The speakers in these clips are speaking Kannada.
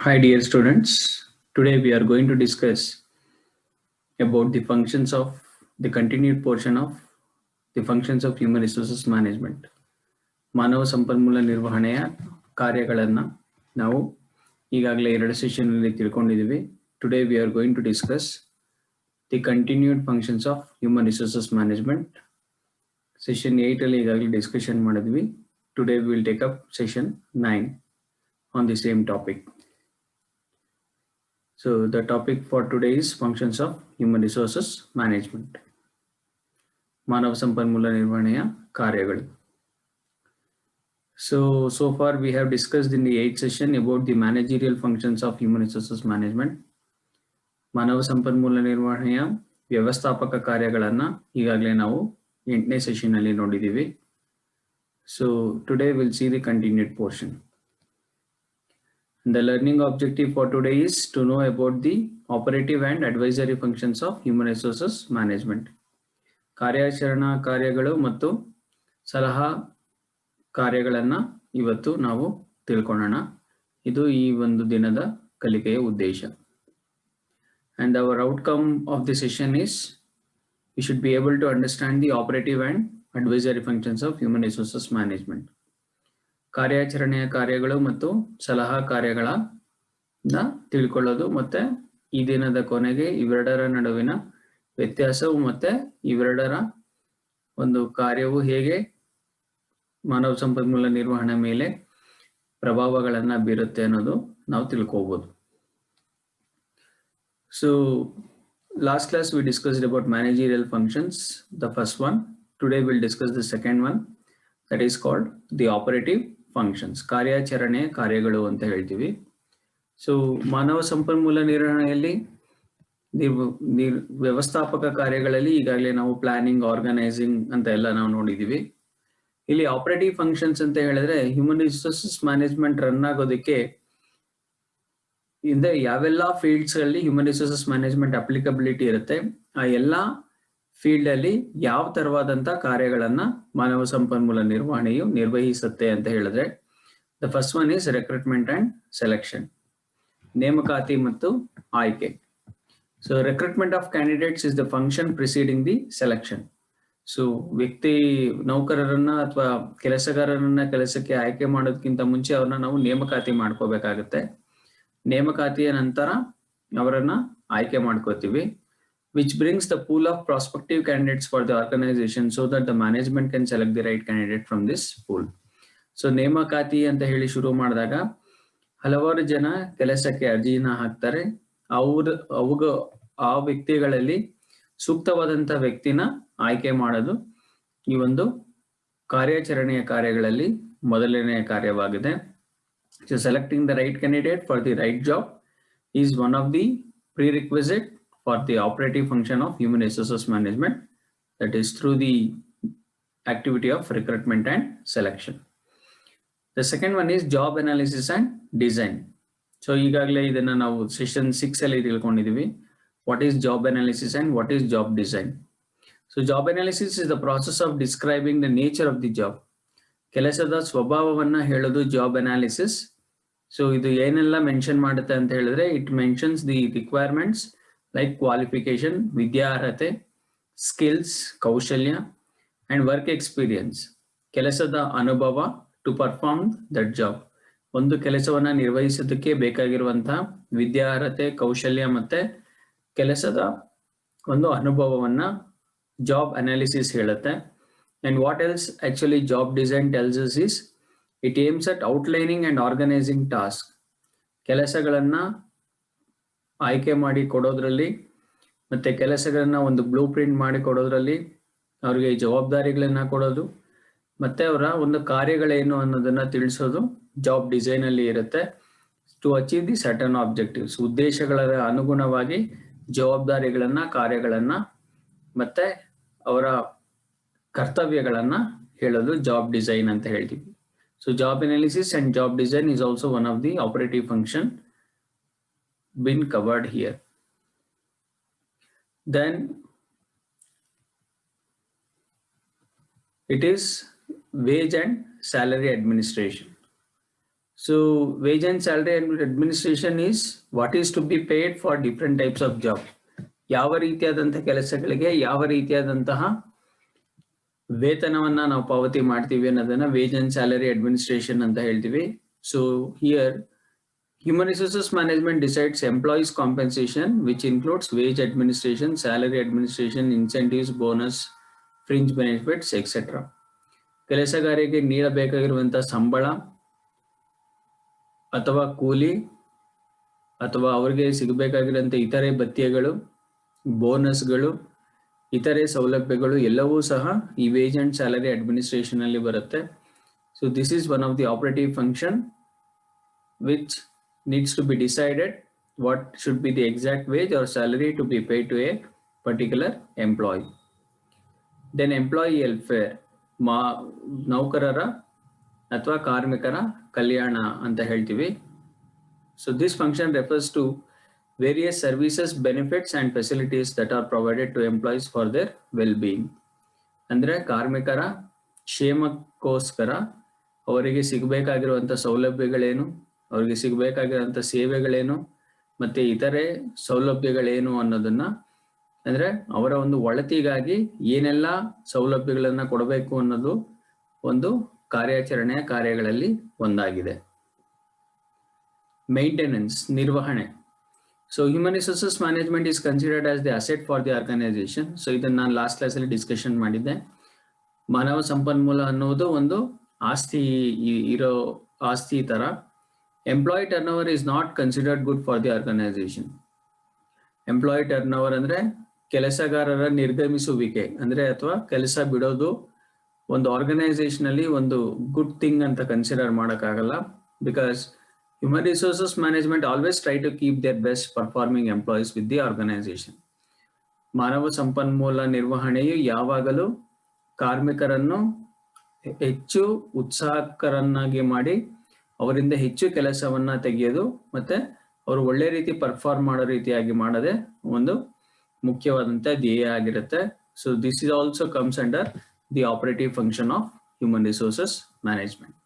Hi dear students, today we are going to discuss about the functions of the continued portion of the functions of human resources management. ಮಾನವ ಸಂಪನ್ಮೂಲ ನಿರ್ವಹಣೆಯ ಕಾರ್ಯಗಳನ್ನು ನಾವು ಈಗಾಗಲೇ 2 ಸೆಷನ್ ಅಲ್ಲಿ ತಿಳ್ಕೊಂಡಿದ್ದೀವಿ. Today we are going to discuss the continued functions of human resources management. Session 8 ಅಲ್ಲಿ ಈಗಾಗಲೇ ಡಿಸ್ಕಷನ್ ಮಾಡಿದ್ವಿ. Today we will take up session 9 on the same topic. So the topic for today is functions of human resources management. ಮಾನವ ಸಂಪನ್ಮೂಲ ನಿರ್ವಹಣೆಯ ಕಾರ್ಯಗಳು. So far we have discussed in the 8th session about the managerial functions of human resources management. ಮಾನವ ಸಂಪನ್ಮೂಲ ನಿರ್ವಹಣೆಯ ವ್ಯವಸ್ಥಾಪಕ ಕಾರ್ಯಗಳನ್ನು ಈಗಾಗಲೇ ನಾವು 8ನೇ ಸೆಷನ್ ಅಲ್ಲಿ ನೋಡಿದ್ದೀವಿ. So today we'll see the continued portion. The learning objective for today is to know about the operative and advisory functions of human resources management. ಕಾರ್ಯಾಚರಣಾ ಕಾರ್ಯಗಳು ಮತ್ತು ಸಲಹಾ ಕಾರ್ಯಗಳನ್ನು ಇವತ್ತು ನಾವು ತಿಳ್ಕೊಳ್ಳೋಣ. ಇದು ಈ ಒಂದು ದಿನದ ಕಲಿಕೆಯ ಉದ್ದೇಶ. And our outcome of the session is we should be able to understand the operative and advisory functions of human resources management. ಕಾರ್ಯಾಚರಣೆಯ ಕಾರ್ಯಗಳು ಮತ್ತು ಸಲಹಾ ಕಾರ್ಯಗಳನ್ನ ತಿಳ್ಕೊಳ್ಳೋದು ಮತ್ತೆ ಈ ದಿನದ ಕೊನೆಗೆ ಇವೆರಡರ ನಡುವಿನ ವ್ಯತ್ಯಾಸವು ಮತ್ತೆ ಇವೆರಡರ ಒಂದು ಕಾರ್ಯವು ಹೇಗೆ ಮಾನವ ಸಂಪನ್ಮೂಲ ನಿರ್ವಹಣೆ ಮೇಲೆ ಪ್ರಭಾವಗಳನ್ನ ಬೀರುತ್ತೆ ಅನ್ನೋದು ನಾವು ತಿಳ್ಕೋಬಹುದು. So last class we discussed about managerial functions, the first one. Today we'll discuss the second one, that is called the operative functions. ಕಾರ್ಯಾಚರಣೆ ಕಾರ್ಯಗಳು ಅಂತ ಹೇಳ್ತೀವಿ. ಸೊ ಮಾನವ ಸಂಪನ್ಮೂಲ ನಿರ್ವಹಣೆಯಲ್ಲಿ ವ್ಯವಸ್ಥಾಪಕ ಕಾರ್ಯಗಳಲ್ಲಿ ಈಗಾಗಲೇ ನಾವು ಪ್ಲಾನಿಂಗ್, ಆರ್ಗನೈಸಿಂಗ್ ಅಂತ ಎಲ್ಲ ನಾವು ನೋಡಿದೀವಿ. ಇಲ್ಲಿ ಆಪರೇಟಿವ್ ಫಂಕ್ಷನ್ಸ್ ಅಂತ ಹೇಳಿದ್ರೆ ಹ್ಯೂಮನ್ ರಿಸೋರ್ಸಸ್ ಮ್ಯಾನೇಜ್ಮೆಂಟ್ ರನ್ ಆಗೋದಕ್ಕೆ ಇಂದ ಯಾವೆಲ್ಲ ಫೀಲ್ಡ್ಸ್ ಅಲ್ಲಿ ಹ್ಯೂಮನ್ ರಿಸೋರ್ಸಸ್ ಮ್ಯಾನೇಜ್ಮೆಂಟ್ ಅಪ್ಲಿಕಬಿಲಿಟಿ ಇರುತ್ತೆ, ಆ ಎಲ್ಲಾ ಫೀಲ್ಡ್ ಅಲ್ಲಿ ಯಾವ ತರವಾದಂತ ಕಾರ್ಯಗಳನ್ನ ಮಾನವ ಸಂಪನ್ಮೂಲ ನಿರ್ವಹಣೆಯು ನಿರ್ವಹಿಸುತ್ತೆ ಅಂತ ಹೇಳಿದ್ರೆ the first one is recruitment and selection, ನೇಮಕಾತಿ ಮತ್ತು ಆಯ್ಕೆ. So recruitment of candidates is the function preceding the selection. So ವ್ಯಕ್ತಿ ನೌಕರರನ್ನ ಅಥವಾ ಕೆಲಸಗಾರರನ್ನ ಕೆಲಸಕ್ಕೆ ಆಯ್ಕೆ ಮಾಡೋದಕ್ಕಿಂತ ಮುಂಚೆ ಅವ್ರನ್ನ ನಾವು ನೇಮಕಾತಿ ಮಾಡ್ಕೋಬೇಕಾಗತ್ತೆ. ನೇಮಕಾತಿಯ ನಂತರ ಅವರನ್ನ ಆಯ್ಕೆ ಮಾಡ್ಕೋತೀವಿ, which brings the pool of prospective candidates for the organization so that the management can select the right candidate from this pool. So ನೇಮಕಾತಿ ಅಂತ ಹೇಳಿ ಶುರು ಮಾಡಿದಾಗ ಹಲವಾರು ಜನ ಕೆಲಸಕ್ಕೆ ಅರ್ಜಿನ ಹಾಕ್ತಾರೆ. ಆ ವ್ಯಕ್ತಿಗಳಲ್ಲಿ ಸೂಕ್ತವಾದಂತ ವ್ಯಕ್ತಿನ ಆಯ್ಕೆ ಮಾಡೋದು ಈ ಒಂದು ಕಾರ್ಯಾಚರಣೆಯ ಕಾರ್ಯಗಳಲ್ಲಿ ಮೊದಲನೆಯ ಕಾರ್ಯವಾಗಿದೆ. So selecting the right candidate for the right job is one of the prerequisite for the operative function of human resources management, that is through the activity of recruitment and selection. The second one is job analysis and design. So ಈಗಾಗಲೇ ಇದನ್ನ ನಾವು ಸೆಷನ್ 6 ಅಲ್ಲಿ ತಿಳ್ಕೊಂಡಿದ್ದೀವಿ. What is job analysis and what is job design? So job analysis is the process of describing the nature of the job. ಕೆಲಸದ ಸ್ವಭಾವವನ್ನ ಹೇಳೋದು ಜಾಬ್ ಅನಾಲಿಸಿಸ್. ಸೊ ಇದು ಏನೆಲ್ಲ ಮೆನ್ಷನ್ ಮಾಡುತ್ತೆ ಅಂತ ಹೇಳಿದ್ರೆ it mentions the requirements like qualification, ವಿದ್ಯಾರ್ಹತೆ, ಸ್ಕಿಲ್ಸ್ ಕೌಶಲ್ಯ, ಅಂಡ್ ವರ್ಕ್ ಎಕ್ಸ್ಪೀರಿಯನ್ಸ್, ಕೆಲಸದ ಅನುಭವ ಟು ಪರ್ಫಾರ್ಮ್ ದಟ್ ಜಾಬ್. ಒಂದು ಕೆಲಸವನ್ನ ನಿರ್ವಹಿಸೋದಕ್ಕೆ ಬೇಕಾಗಿರುವಂತಹ ವಿದ್ಯಾರ್ಹತೆ, ಕೌಶಲ್ಯ ಮತ್ತೆ ಕೆಲಸದ ಒಂದು ಅನುಭವವನ್ನ ಜಾಬ್ ಅನಾಲಿಸಿಸ್ ಹೇಳುತ್ತೆ. And what else actually job design tells us is it aims at outlining and organizing tasks. ಕೆಲಸಗಳನ್ನ ಆಯ್ಕೆ ಮಾಡಿ ಕೊಡೋದ್ರಲ್ಲಿ ಮತ್ತೆ ಕೆಲಸಗಳನ್ನ ಒಂದು ಬ್ಲೂ ಪ್ರಿಂಟ್ ಮಾಡಿ ಕೊಡೋದ್ರಲ್ಲಿ ಅವ್ರಿಗೆ ಜವಾಬ್ದಾರಿಗಳನ್ನ ಕೊಡೋದು ಮತ್ತೆ ಅವರ ಒಂದು ಕಾರ್ಯಗಳೇನು ಅನ್ನೋದನ್ನ ತಿಳಿಸೋದು ಜಾಬ್ ಡಿಸೈನ್ ಅಲ್ಲಿ ಇರುತ್ತೆ. To achieve the certain objectives, ಉದ್ದೇಶಗಳ ಅನುಗುಣವಾಗಿ ಜವಾಬ್ದಾರಿಗಳನ್ನ, ಕಾರ್ಯಗಳನ್ನ ಮತ್ತೆ ಅವರ ಕರ್ತವ್ಯಗಳನ್ನ ಹೇಳೋದು ಜಾಬ್ ಡಿಸೈನ್ ಅಂತ ಹೇಳ್ತೀವಿ. So job analysis and job design is also one of the operative function been covered here. Then it is wage and salary administration. So wage and salary administration is what is to be paid for different types of job. ಯಾವ ರೀತಿಯಾದಂತಹ ಕೆಲಸಗಳಿಗೆ ಯಾವ ರೀತಿಯಾದಂತಹ ವೇತನವನ್ನ ನಾವು ಪಾವತಿ ಮಾಡ್ತೀವಿ ಅನ್ನೋದನ್ನ ವೇಜ್ ಅಂಡ್ ಸ್ಯಾಲರಿ ಅಡ್ಮಿನಿಸ್ಟ್ರೇಷನ್ ಅಂತ ಹೇಳ್ತೀವಿ. So here human resources management decides employees compensation, which includes wage administration, salary administration, incentives, bonus, fringe benefits, etc. ಕೆಲಸಗಾರರಿಗೆ ನೀಡಬೇಕಾಗಿರುವಂತಹ ಸಂಬಳ ಅಥವಾ ಕೂಲಿ ಅಥವಾ ಅವರಿಗೆ ಸಿಗಬೇಕಾಗಿರುವಂತಹ ಇತರೆ ಭತ್ಯೆಗಳು, ಬೋನಸ್ಗಳು, ಇತರೆ ಸೌಲಭ್ಯಗಳು ಎಲ್ಲವೂ ಸಹ ಈ ವೇಜ್ ಅಂಡ್ ಸ್ಯಾಲರಿ ಅಡ್ಮಿನಿಸ್ಟ್ರೇಷನ್ ಅಲ್ಲಿ ಬರುತ್ತೆ. So this is one of the operative function which needs to be decided what should be the exact wage or salary to be paid to a particular employee. Then employee welfare, ನೌಕರರ ಅಥವಾ ಕಾರ್ಮಿಕರ ಕಲ್ಯಾಣ ಅಂತ ಹೇಳ್ತೀವಿ. So this function refers to various services, benefits and facilities that are provided to employees for their well-being. ಅಂದ್ರೆ ಕಾರ್ಮಿಕರ ಕ್ಷೇಮಕ್ಕೋಸ್ಕರ ಅವರಿಗೆ ಸಿಗಬೇಕಾಗಿರುವಂತ ಸೌಲಭ್ಯಗಳೇನು, ಅವರಿಗೆ ಸಿಗಬೇಕಾಗಿರುವಂತ ಸೇವೆಗಳೇನು ಮತ್ತೆ ಇತರೆ ಸೌಲಭ್ಯಗಳೇನು ಅನ್ನೋದನ್ನ, ಅಂದ್ರೆ ಅವರ ಒಂದು ಒಳತಿಗಾಗಿ ಏನೆಲ್ಲ ಸೌಲಭ್ಯಗಳನ್ನ ಕೊಡಬೇಕು ಅನ್ನೋದು ಒಂದು ಕಾರ್ಯಾಚರಣೆಯ ಕಾರ್ಯಗಳಲ್ಲಿ ಒಂದಾಗಿದೆ. ಮೇಂಟೆನೆನ್ಸ್, ನಿರ್ವಹಣೆ. So human resources management is considered as the asset for the organisation. So ಇದನ್ನ ನಾನು ಲಾಸ್ಟ್ ಕ್ಲಾಸ್ ಅಲ್ಲಿ ಡಿಸ್ಕಷನ್ ಮಾಡಿದ್ದೆ. ಮಾನವ ಸಂಪನ್ಮೂಲ ಅನ್ನೋದು ಒಂದು ಆಸ್ತಿ ಇರೋ ಆಸ್ತಿ ತರ. Employee turnover is not considered good for the organisation. Employee turnover ಅಂದ್ರೆ ಕೆಲಸಗಾರರ ನಿರ್ಗಮಿಸುವಿಕೆ ಅಂದ್ರೆ ಅಥವಾ ಕೆಲಸ ಬಿಡೋದು ಒಂದು ಆರ್ಗನೈಸೇಷನ್ ಅಲ್ಲಿ ಒಂದು ಗುಡ್ ಥಿಂಗ್ ಅಂತ ಕನ್ಸಿಡರ್ ಮಾಡೋಕ್ಕಾಗಲ್ಲ. Because human resources management always try to keep their best performing employees with the organisation. ಮಾನವ ಸಂಪನ್ಮೂಲ ನಿರ್ವಹಣೆಯು ಯಾವಾಗಲೂ ಕಾರ್ಮಿಕರನ್ನು ಹೆಚ್ಚು ಉತ್ಸಾಹಕರನ್ನಾಗಿ ಮಾಡಿ ಅವರಿಂದ ಹೆಚ್ಚು ಕೆಲಸವನ್ನ ತೆಗೆಯೋದು ಮತ್ತೆ ಅವರು ಒಳ್ಳೆ ರೀತಿ ಪರ್ಫಾರ್ಮ್ ಮಾಡೋ ರೀತಿಯಾಗಿ ಮಾಡದೆ ಒಂದು ಮುಖ್ಯವಾದಂತ ಧ್ಯೇಯ ಆಗಿರುತ್ತೆ. So this is also comes under the operative function of human resources management.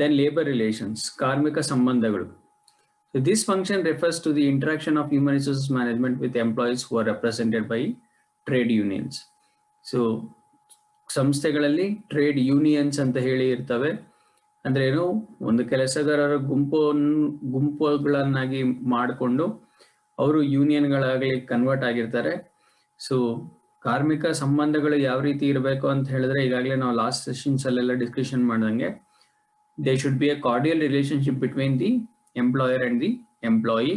Then labour relations, ಕಾರ್ಮಿಕ ಸಂಬಂಧಗಳು. So this function refers to the interaction of human resources management with employees who are represented by trade unions. So ಸಂಸ್ಥೆಗಳಲ್ಲಿ ಟ್ರೇಡ್ ಯೂನಿಯನ್ಸ್ ಅಂತ ಹೇಳಿ ಇರ್ತವೆ. ಅಂದ್ರೆ ಏನು, ಒಂದು ಕೆಲಸಗಾರರ ಗುಂಪುಗಳನ್ನಾಗಿ ಮಾಡಿಕೊಂಡು ಅವರು ಯೂನಿಯನ್ಗಳಾಗಲಿ ಕನ್ವರ್ಟ್ ಆಗಿರ್ತಾರೆ. ಸೊ ಕಾರ್ಮಿಕ ಸಂಬಂಧಗಳು ಯಾವ ರೀತಿ ಇರಬೇಕು ಅಂತ ಹೇಳಿದ್ರೆ, ಈಗಾಗಲೇ ನಾವು ಲಾಸ್ಟ್ ಸೆಷನ್ಸ್ ಅಲ್ಲೆಲ್ಲ discussion ಮಾಡಿದಂಗೆ there should be a cordial relationship between the employer and the employee.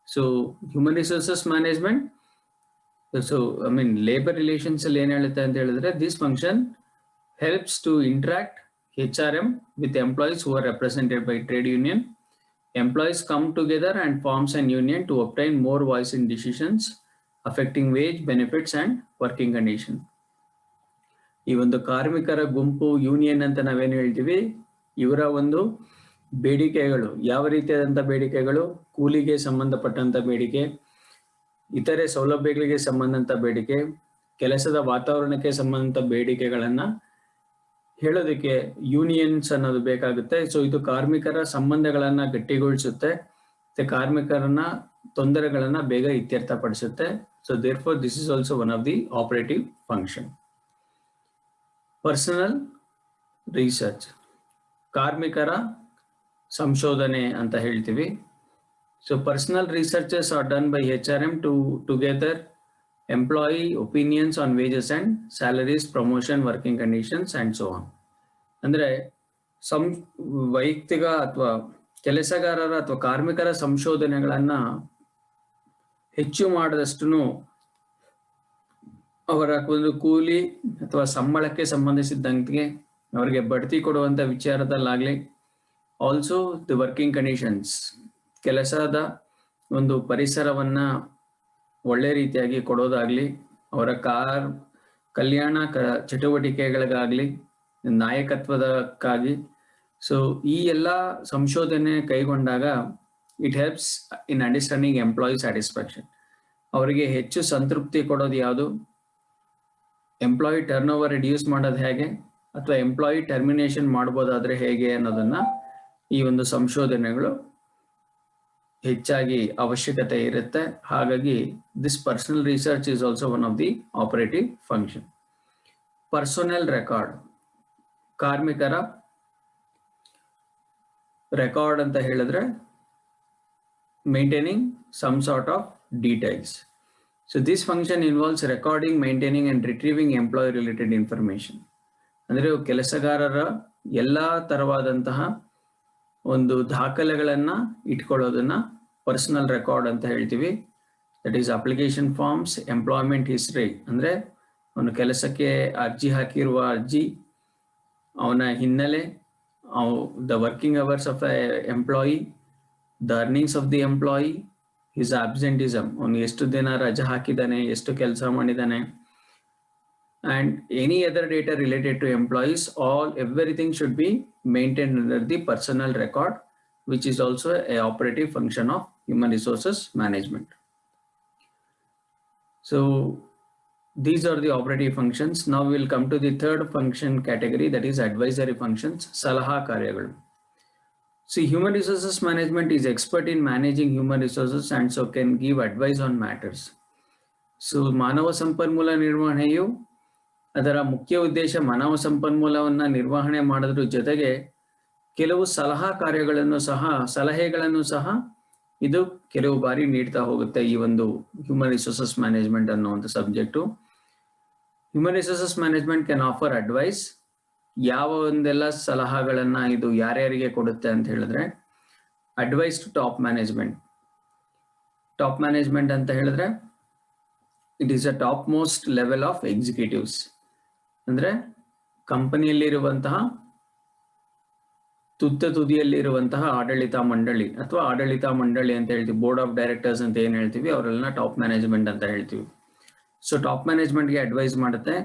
So human resources management, so I mean labor relations ಅಲ್ಲಿ ಏನ್ ಹೇಳುತ್ತೆ ಅಂತ ಹೇಳಿದ್ರೆ, this function helps to interact HRM with employees who are represented by trade union. Employees come together and forms an union to obtain more voice in decisions affecting wage, benefits and working condition. ಈ ಒಂದು ಕಾರ್ಮಿಕರ ಗುಂಪು ಯೂನಿಯನ್ ಅಂತ ನಾವೇನು ಹೇಳ್ತೀವಿ, ಇವರ ಒಂದು ಬೇಡಿಕೆಗಳು ಯಾವ ರೀತಿಯಾದಂಥ ಬೇಡಿಕೆಗಳು, ಕೂಲಿಗೆ ಸಂಬಂಧಪಟ್ಟಂತ ಬೇಡಿಕೆ, ಇತರೆ ಸೌಲಭ್ಯಗಳಿಗೆ ಸಂಬಂಧಂತ ಬೇಡಿಕೆ, ಕೆಲಸದ ವಾತಾವರಣಕ್ಕೆ ಸಂಬಂಧಂತ ಬೇಡಿಕೆಗಳನ್ನ ಹೇಳೋದಕ್ಕೆ ಯೂನಿಯನ್ಸ್ ಅನ್ನೋದು ಬೇಕಾಗುತ್ತೆ. ಸೊ ಇದು ಕಾರ್ಮಿಕರ ಸಂಬಂಧಗಳನ್ನ ಗಟ್ಟಿಗೊಳಿಸುತ್ತೆ ಮತ್ತೆ ಕಾರ್ಮಿಕರನ್ನ ತೊಂದರೆಗಳನ್ನ ಬೇಗ ಇತ್ಯರ್ಥಪಡಿಸುತ್ತೆ. So therefore this is also one of the operative function. Personnel research, ಕಾರ್ಮಿಕರ ಸಂಶೋಧನೆ ಅಂತ ಹೇಳ್ತೀವಿ. So personnel researches are done by HRM to gather employee opinions on wages and salaries, promotion, working conditions and so on. ಅಂದ್ರೆ ವೈಯಕ್ತಿಕ ಅಥವಾ ಕೆಲಸಗಾರರ ಅಥವಾ ಕಾರ್ಮಿಕರ ಸಂಶೋಧನೆಗಳನ್ನ ಹೆಚ್ಚು ಮಾಡಿದಷ್ಟು ಅವರ ಒಂದು ಕೂಲಿ ಅಥವಾ ಸಂಬಳಕ್ಕೆ ಸಂಬಂಧಿಸಿದಂತೆ ಅವರಿಗೆ ಬಡ್ತಿ ಕೊಡುವಂತ ವಿಚಾರದಲ್ಲಾಗ್ಲಿ, ಆಲ್ಸೋ ದಿ ವರ್ಕಿಂಗ್ ಕಂಡೀಷನ್ಸ್, ಕೆಲಸದ ಒಂದು ಪರಿಸರವನ್ನ ಒಳ್ಳೆ ರೀತಿಯಾಗಿ ಕೊಡೋದಾಗ್ಲಿ, ಅವರ ಕಲ್ಯಾಣ ಚಟುವಟಿಕೆಗಳಿಗಾಗ್ಲಿ, ನಾಯಕತ್ವದಕ್ಕಾಗಿ. ಸೊ ಈ ಎಲ್ಲ ಸಂಶೋಧನೆ ಕೈಗೊಂಡಾಗ it helps in understanding employee satisfaction. ಅವರಿಗೆ ಹೆಚ್ಚು ಸಂತೃಪ್ತಿ ಕೊಡೋದು ಯಾವುದು, ಎಂಪ್ಲಾಯಿ ಟರ್ನ್ ಓವರ್ ರಿಡ್ಯೂಸ್ ಮಾಡೋದು ಹೇಗೆ ಅಥವಾ ಎಂಪ್ಲಾಯಿ ಟರ್ಮಿನೇಷನ್ ಮಾಡ್ಬೋದಾದ್ರೆ ಹೇಗೆ ಅನ್ನೋದನ್ನ ಈ ಒಂದು ಸಂಶೋಧನೆಗಳು ಹೆಚ್ಚಾಗಿ ಅವಶ್ಯಕತೆ ಇರುತ್ತೆ. ಹಾಗಾಗಿ this personal research is also one of the operative function. Personal record, ಕಾರ್ಮಿಕರ ರೆಕಾರ್ಡ್ ಅಂತ ಹೇಳಿದ್ರೆ maintaining some sort of details. So this function involves recording, maintaining and retrieving employee related information. ಅಂದರೆ ಕೆಲಸಗಾರರ ಎಲ್ಲ ತರವಾದಂತಹ ಒಂದು ದಾಖಲೆಗಳನ್ನ ಇಟ್ಕೊಳ್ಳೋದನ್ನ ಪರ್ಸನಲ್ ರೆಕಾರ್ಡ್ ಅಂತ ಹೇಳ್ತೀವಿ. That is application forms, employment history, ಅಂದ್ರೆ ಅವನು ಕೆಲಸಕ್ಕೆ ಅರ್ಜಿ ಹಾಕಿರುವ ಅರ್ಜಿ, ಅವನ ಹಿನ್ನೆಲೆ, the working hours of employee, the earnings of the employee, his absenteeism, ಅವನು ಎಷ್ಟು ದಿನ ರಜೆ ಹಾಕಿದ್ದಾನೆ, ಎಷ್ಟು ಕೆಲಸ ಮಾಡಿದ್ದಾನೆ, and any other data related to employees, everything should be maintained under the personal record, which is also a operative function of human resources management. So these are the operative functions. Now we will come to the third function category, that is advisory functions, salaha karyagalu. See, human resources management is expert in managing human resources and so can give advice on matters. So ಮಾನವ ಸಂಪನ್ಮೂಲ ನಿರ್ವಹಣೆಯು ಅದರ ಮುಖ್ಯ ಉದ್ದೇಶ ಮಾನವ ಸಂಪನ್ಮೂಲವನ್ನ ನಿರ್ವಹಣೆ ಮಾಡೋದ್ರ ಜೊತೆಗೆ ಕೆಲವು ಸಲಹೆಗಳನ್ನು ಸಹ ಇದು ಕೆಲವು ಬಾರಿ ನೀಡ್ತಾ ಹೋಗುತ್ತೆ. ಈ ಒಂದು ಹ್ಯೂಮನ್ ರಿಸೋರ್ಸಸ್ ಮ್ಯಾನೇಜ್ಮೆಂಟ್ ಅನ್ನುವಂಥ subject. Human resources management can offer advice. ಯಾವ ಒಂದೆಲ್ಲ ಸಲಹೆಗಳನ್ನ ಇದು ಯಾರ್ಯಾರಿಗೆ ಕೊಡುತ್ತೆ ಅಂತ ಹೇಳಿದ್ರೆ, advice to top management. Top management ಅಂತ ಹೇಳಿದ್ರೆ it is a topmost level of executives. ಅಂದ್ರೆ ಕಂಪನಿಯಲ್ಲಿರುವಂತಹ ತುದಿಯಲ್ಲಿರುವಂತಹ ಆಡಳಿತ ಮಂಡಳಿ ಅಥವಾ ಆಡಳಿತ ಮಂಡಳಿ ಅಂತ ಹೇಳ್ತೀವಿ, ಬೋರ್ಡ್ ಆಫ್ ಡೈರೆಕ್ಟರ್ಸ್ ಅಂತ ಏನ್ ಹೇಳ್ತೀವಿ, ಅವರೆಲ್ಲ ಟಾಪ್ ಮ್ಯಾನೇಜ್ಮೆಂಟ್ ಅಂತ ಹೇಳ್ತೀವಿ. ಸೊ ಟಾಪ್ ಮ್ಯಾನೇಜ್ಮೆಂಟ್ಗೆ ಅಡ್ವೈಸ್ ಮಾಡುತ್ತೆ.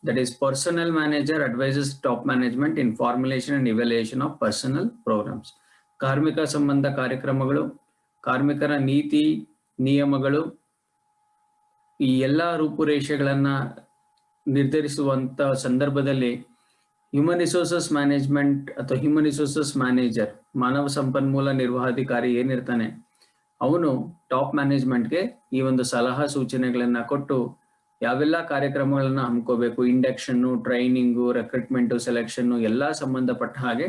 That is, personnel manager advises top management in formulation and evaluation of personal programs. ಕಾರ್ಮಿಕ ಸಂಬಂಧ ಕಾರ್ಯಕ್ರಮಗಳು, ಕಾರ್ಮಿಕರ ನೀತಿ ನಿಯಮಗಳು, ಈ ಎಲ್ಲ ರೂಪುರೇಷೆಗಳನ್ನ ನಿರ್ಧರಿಸುವಂತ ಸಂದರ್ಭದಲ್ಲಿ ಹ್ಯೂಮನ್ ರಿಸೋರ್ಸಸ್ ಮ್ಯಾನೇಜ್ಮೆಂಟ್ ಅಥವಾ ಹ್ಯೂಮನ್ ರಿಸೋರ್ಸಸ್ ಮ್ಯಾನೇಜರ್, ಮಾನವ ಸಂಪನ್ಮೂಲ ನಿರ್ವಹಣಾಧಿಕಾರಿ ಏನಿರ್ತಾನೆ, ಅವನು ಟಾಪ್ ಮ್ಯಾನೇಜ್ಮೆಂಟ್ಗೆ ಈ ಒಂದು ಸಲಹಾ ಸೂಚನೆಗಳನ್ನ ಕೊಟ್ಟು ಯಾವೆಲ್ಲ ಕಾರ್ಯಕ್ರಮಗಳನ್ನ ಹಮ್ಮಿಕೋಬೇಕು, ಇಂಡಕ್ಷನ್ನು, ಟ್ರೈನಿಂಗು, ರೆಕ್ರೂಟ್ಮೆಂಟು, ಸೆಲೆಕ್ಷನ್ನು ಎಲ್ಲ ಸಂಬಂಧಪಟ್ಟ ಹಾಗೆ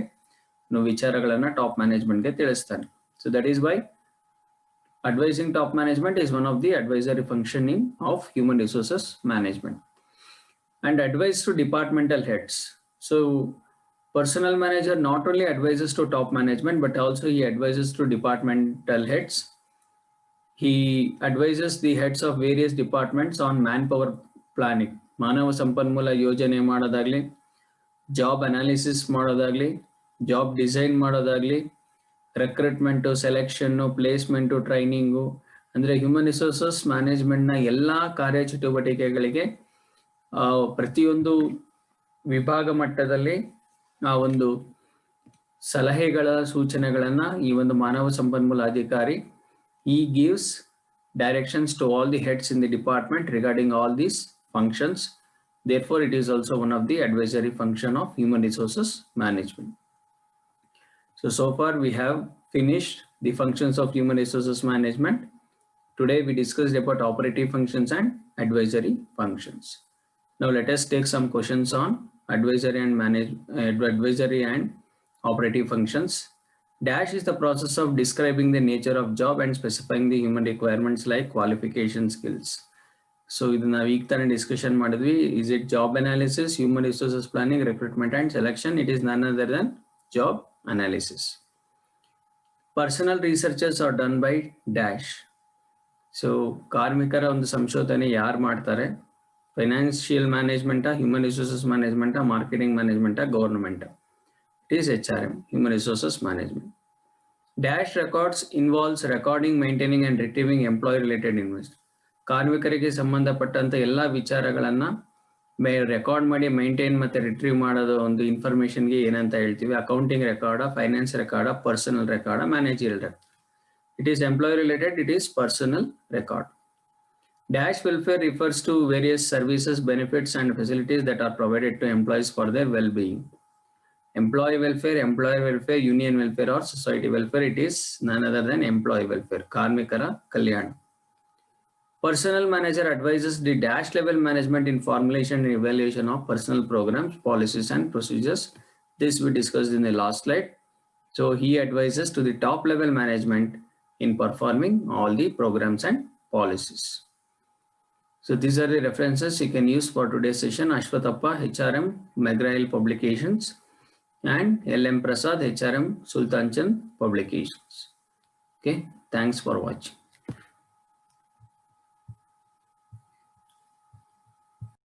ವಿಚಾರಗಳನ್ನ ಟಾಪ್ ಮ್ಯಾನೇಜ್ಮೆಂಟ್ಗೆ ತಿಳಿಸ್ತಾನೆ. So that is why advising top management is one of the advisory functioning of human resources management. And advice to departmental heads. So personnel manager not only advises to top management, but also he advises to departmental heads. He advises the heads of various departments on manpower planning. ಮಾನವ ಸಂಪನ್ಮೂಲ ಯೋಜನೆ ಮಾಡೋದಾಗ್ಲಿ, ಜಾಬ್ ಅನಾಲಿಸಿಸ್ ಮಾಡೋದಾಗ್ಲಿ, ಜಾಬ್ ಡಿಸೈನ್ ಮಾಡೋದಾಗ್ಲಿ, ರೆಕ್ರೂಟ್ಮೆಂಟು, ಸೆಲೆಕ್ಷನ್ನು, ಪ್ಲೇಸ್ಮೆಂಟು, ಟ್ರೈನಿಂಗು, ಅಂದ್ರೆ ಹ್ಯೂಮನ್ ರಿಸೋರ್ಸಸ್ ಮ್ಯಾನೇಜ್ಮೆಂಟ್ನ ಎಲ್ಲ ಕಾರ್ಯಚಟುವಟಿಕೆಗಳಿಗೆ ಪ್ರತಿಯೊಂದು ವಿಭಾಗ ಮಟ್ಟದಲ್ಲಿ ಆ ಒಂದು ಸಲಹೆಗಳ ಸೂಚನೆಗಳನ್ನ ಈ ಒಂದು ಮಾನವ ಸಂಪನ್ಮೂಲ ಅಧಿಕಾರಿ he gives directions to all the heads in the department regarding all these functions. Therefore, it is also one of the advisory function of human resources management. So far we have finished the functions of human resources management. Today we discussed about operative functions and advisory functions. Now let us take some questions on advisory and operative functions. Dash is the process of describing the nature of job and specifying the human requirements like qualification, skills. So ಇದನ್ನ ಈಗ ತಾನೇ ಡಿಸ್ಕಷನ್ ಮಾಡಿದ್ವಿ. Is it job analysis, human resources planning, recruitment and selection? It is none other than job analysis. Personal researches are done by dash. So ಕಾರ್ಮಿಕರ ಒಂದು ಸಂಶೋಧನೆ ಯಾರು ಮಾಡ್ತಾರೆ? ಫೈನಾನ್ಷಿಯಲ್ ಮ್ಯಾನೇಜ್ಮೆಂಟಾ, ಹ್ಯೂಮನ್ ರಿಸೋರ್ಸಸ್ ಮ್ಯಾನೇಜ್ಮೆಂಟಾ, ಮಾರ್ಕೆಟಿಂಗ್ ಮ್ಯಾನೇಜ್ಮೆಂಟಾ, ಗವರ್ನಮೆಂಟಾ? It is HRM, human resources management. Dash records involves recording, maintaining and retrieving employee related information. ಕಾರ್ಮಿಕರಿಗೆ ಸಂಬಂಧಪಟ್ಟಂತ ಎಲ್ಲ ವಿಚಾರಗಳನ್ನ ರೆಕಾರ್ಡ್ ಮಾಡಿ ಮೈಂಟೈನ್ ಮತ್ತೆ ರಿಟ್ರೀವ್ ಮಾಡೋದು ಒಂದು ಇನ್ಫಾರ್ಮೇಶನ್ಗೆ ಏನಂತ ಹೇಳ್ತೀವಿ? Accounting record, finance record, personal record, managerial record. It is employee related, it is personal record. Dash welfare refers to various services, benefits and facilities that are provided to employees for their well-being. employee welfare, union welfare or society welfare. It is none other than employee welfare, Karmikara Kalyan. Personnel manager advises the dash level management in formulation and evaluation of personnel programs, policies and procedures. This we discussed in the last slide. So he advises to the top level management in performing all the programs and policies. So these are the references you can use for today's session. Ashwathappa, HRM, McGraw-Hill Publications, and L.M. Prasad, HRM, Sultan Chand Publications. Okay, thanks for watching.